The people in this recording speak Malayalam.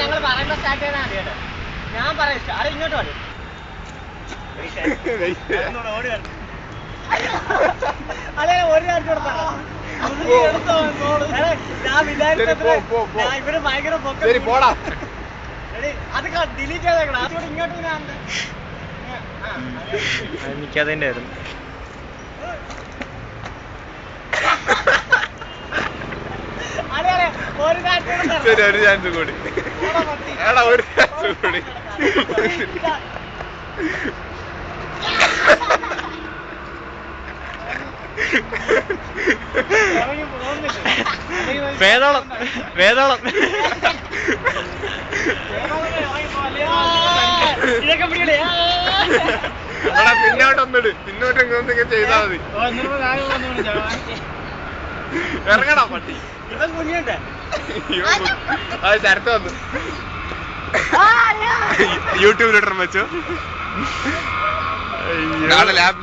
ഞങ്ങൾ പറയുമ്പോ സ്റ്റാർട്ട് ചെയ്താൽ മതി കേട്ടോ. ഞാൻ പറയാം അത് ഇങ്ങോട്ട് മതി. അതെ ഒരു കാര്യം കൊടുത്താ ഞാൻ വിചാരിച്ചത് ഇവര് ഭയങ്കര അത് ഡിലീറ്റ് ചെയ്തേക്കണം. അതുകൊണ്ട് ഇങ്ങോട്ട് ഞാൻ എനിക്കതിൻ്റെ ആയിരുന്നു. ഒരു ചാൻസ് കൂടി എടാ ഒരു ചാൻസ് കൂടി വേദോളം വേദോളം എടാ പിന്നോട്ടൊന്നിട് പിന്നോട്ട് ഇങ്ങോട്ടൊക്കെ ചെയ്താൽ മതി. ഇറങ്ങടാ പട്ടി. ഇവൻ കുഞ്ഞുണ്ട് അത് ശരത്ത് വന്നു യൂട്യൂബിലിടണം വെച്ചു. നാളെ ലാബ്